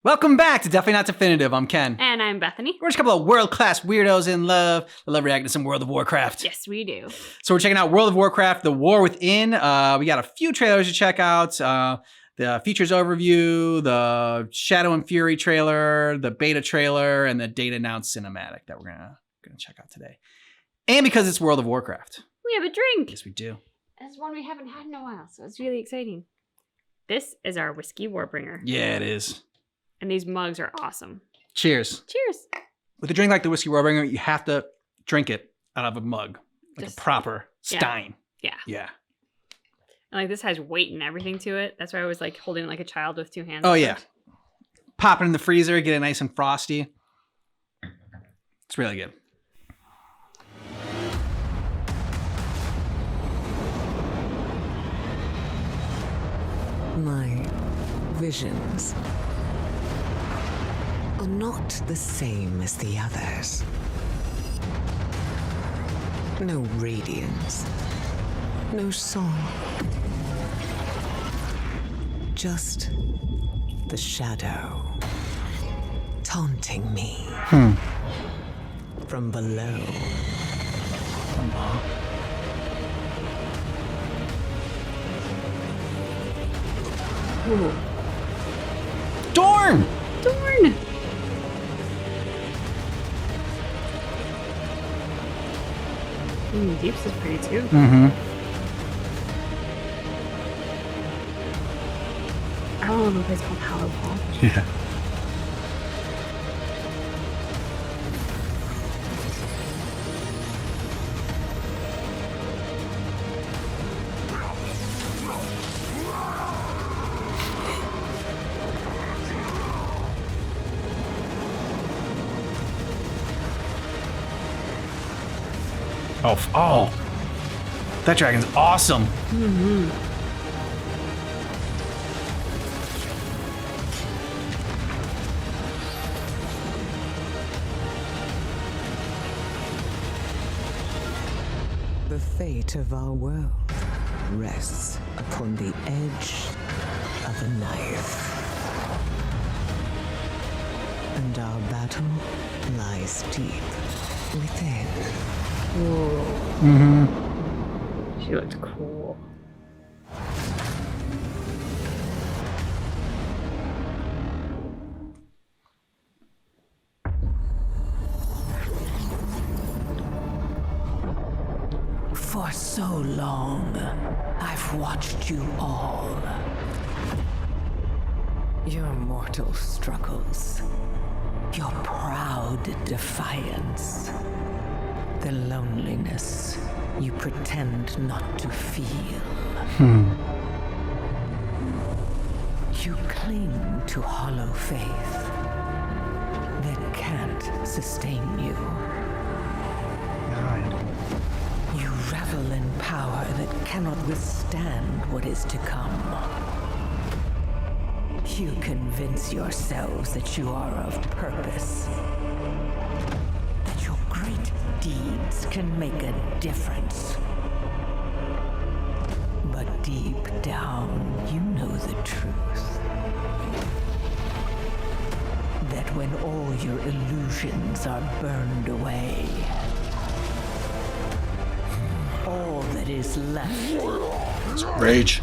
Welcome back to Definitely Not Definitive. I'm Ken. And I'm Bethany. We're just a couple of world-class weirdos in love. I love reacting to some World of Warcraft. Yes, we do. So we're checking out World of Warcraft, The War Within. We got a few trailers to check out. The features overview, the Shadow and Fury trailer, the beta trailer, and the date announced cinematic that we're gonna check out today. And because it's World of Warcraft. We have a drink. Yes, we do. It's one we haven't had in a while, so it's really exciting. This is our Whiskey Warbringer. Yeah, it is. And these mugs are awesome. Cheers. Cheers. With a drink like the Whiskey Warbringer, you have to drink it out of a mug. Like a proper stein. Yeah. Yeah. And like this has weight and everything to it. That's why I was like holding it like a child with two hands. Oh, yeah. Pop it in the freezer, get it nice and frosty. It's really good. My visions are not the same as the others. No radiance, no song. Just the shadow taunting me from below. Ooh. Dorn! Dorn! Deeps is pretty too. Mm-hmm. I don't know if the place called Hollow Paul. Yeah. Oh, that dragon's awesome. Mm-hmm. The fate of our world rests upon the edge of a knife. And our battle lies deep within. Whoa. Mm-hmm. She looked cool. For so long, I've watched you all. Your mortal struggles, your proud defiance, the loneliness you pretend not to feel. You cling to hollow faith that can't sustain you. You revel in power that cannot withstand what is to come. You convince yourselves that you are of purpose, that your great deeds can make a difference. But deep down, you know the truth. That when all your illusions are burned away, all that is left Rage.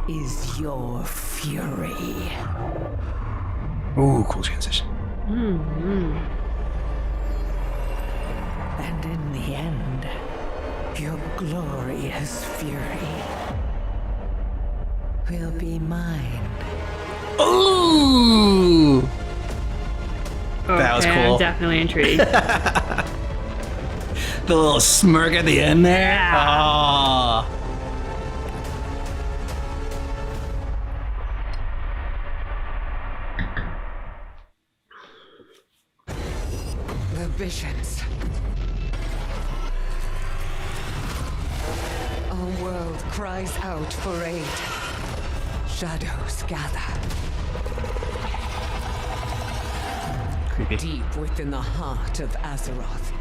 is your fury. Ooh, cool transition. Mm-hmm. And in the end, your glorious fury will be mine. Ooh! That was Okay, cool. I'm definitely intrigued. The little smirk at the end there. Yeah. Oh. The visions. Our world cries out for aid. Shadows gather. Creepy. Deep within the heart of Azeroth.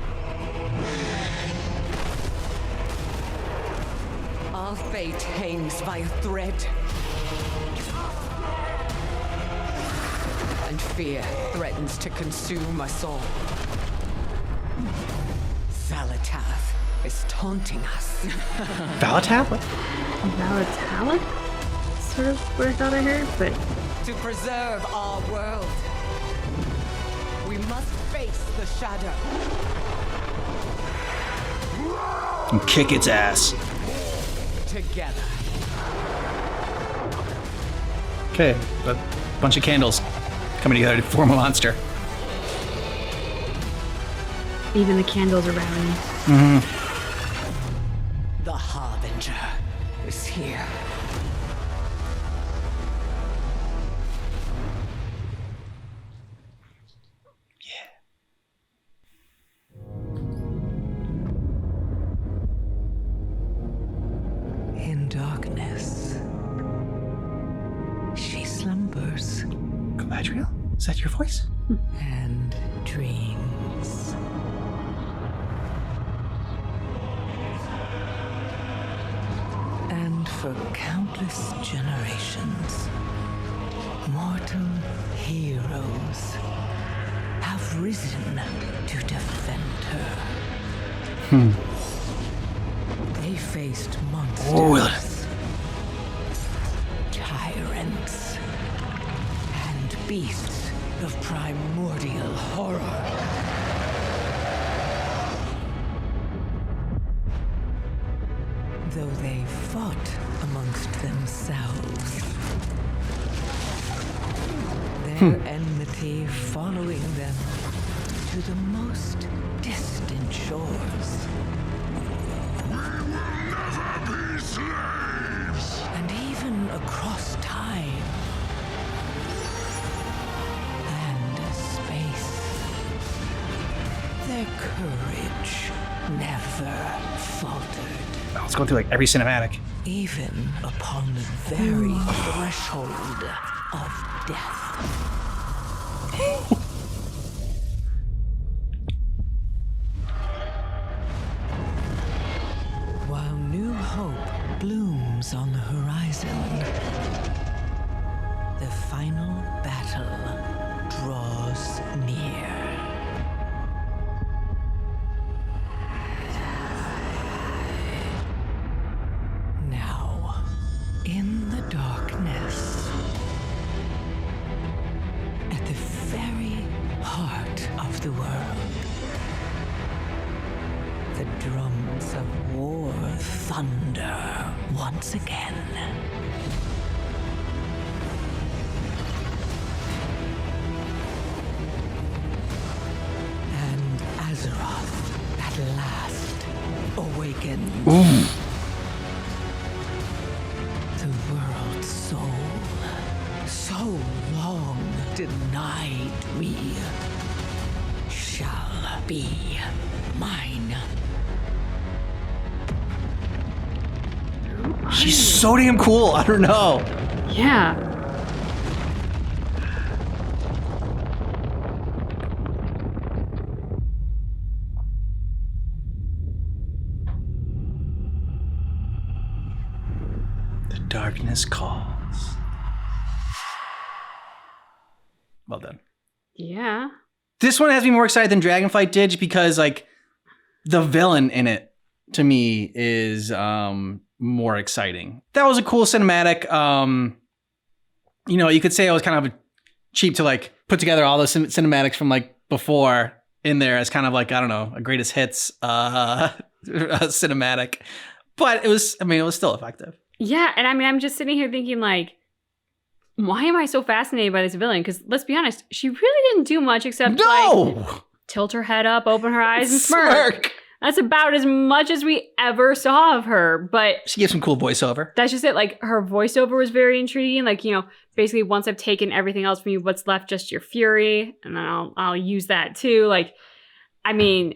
Our fate hangs by a thread. and fear threatens to consume us all. Valatath is taunting us. Valatath? What? Valatath? Sort of what I thought I heard, but To preserve our world, we must face the shadow. And kick its ass. Together. Okay, a bunch of candles coming together to form a monster. even the candles are rallying. Mm-hmm. The Harbinger is here. In darkness, she slumbers Galadriel? Is that your voice? and dreams. And for countless generations, mortal heroes have risen to defend her. They faced monsters, tyrants, and beasts of primordial horror. Though they fought amongst themselves, their enmity following them to the most distant shores. And even across time and space, their courage never faltered. Oh, let's go through like every cinematic. Even upon the very threshold of death. While new hope blooms on the horizon, the final battle draws near. Now, in the darkness, at the very heart of the world, the drums of war thunder once again. And Azeroth at last awakens. The world's soul, so long denied me, shall be mine. She's so damn cool. I don't know. Yeah. The darkness calls. Well done. Yeah. This one has me more excited than Dragonflight did just because like the villain in it to me is more exciting. That was a cool cinematic. You know, you could say it was kind of cheap to like put together all the cinematics from like before in there as kind of like, I don't know, a greatest hits cinematic. But it was still effective. Yeah, and I mean, I'm just sitting here thinking, like, why am I so fascinated by this villain? Because let's be honest, she really didn't do much except like tilt her head up, open her eyes, and smirk. That's about as much as we ever saw of her. But She gives some cool voiceover. that's just it. Like, her voiceover was very intriguing. Like, you know, basically, once I've taken everything else from you, what's left? Just your fury, and then I'll use that too. Like, I mean,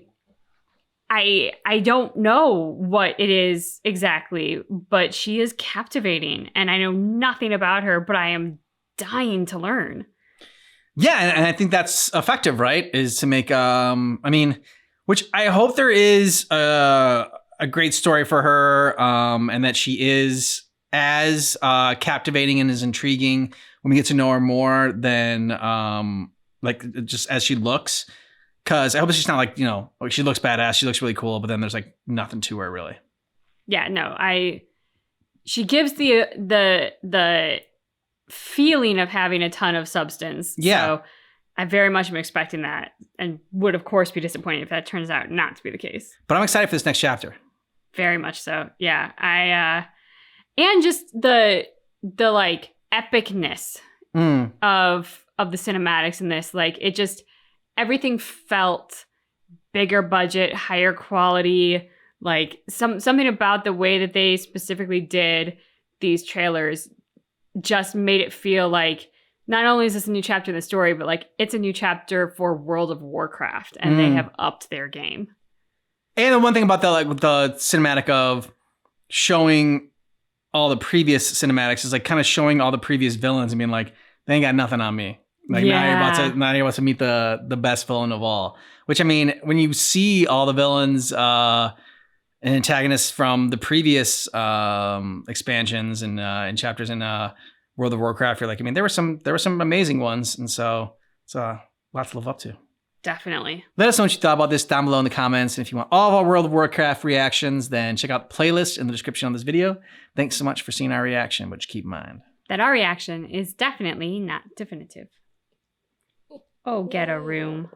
I don't know what it is exactly, but she is captivating, and I know nothing about her, but I am dying to learn. Yeah, and I think that's effective, right? Is to make which I hope there is a great story for her, and that she is as captivating and as intriguing when we get to know her more than like just as she looks. Because I hope she's not like, you know, like she looks badass, she looks really cool, but then there's like nothing to her really. Yeah, no, she gives the feeling of having a ton of substance. Yeah. So I very much am expecting that, and would of course be disappointed if that turns out not to be the case. But I'm excited for this next chapter. Very much so. Yeah. And just the like epicness of the cinematics in this. Like it just, everything felt bigger budget, higher quality. Like something about the way that they specifically did these trailers just made it feel like not only is this a new chapter in the story, but like it's a new chapter for World of Warcraft, and they have upped their game. And the one thing about that, like with the cinematic of showing all the previous cinematics is like kind of showing all the previous villains and being like, they ain't got nothing on me. Like now you're about to meet the best villain of all. Which I mean, when you see all the villains and antagonists from the previous expansions and chapters in World of Warcraft, you're like, I mean, there were some amazing ones, and so it's a lot to live up to. Definitely. Let us know what you thought about this down below in the comments. And if you want all of our World of Warcraft reactions, then check out the playlist in the description of this video. Thanks so much for seeing our reaction, but just keep in mind that our reaction is definitely not definitive. Oh, get a room.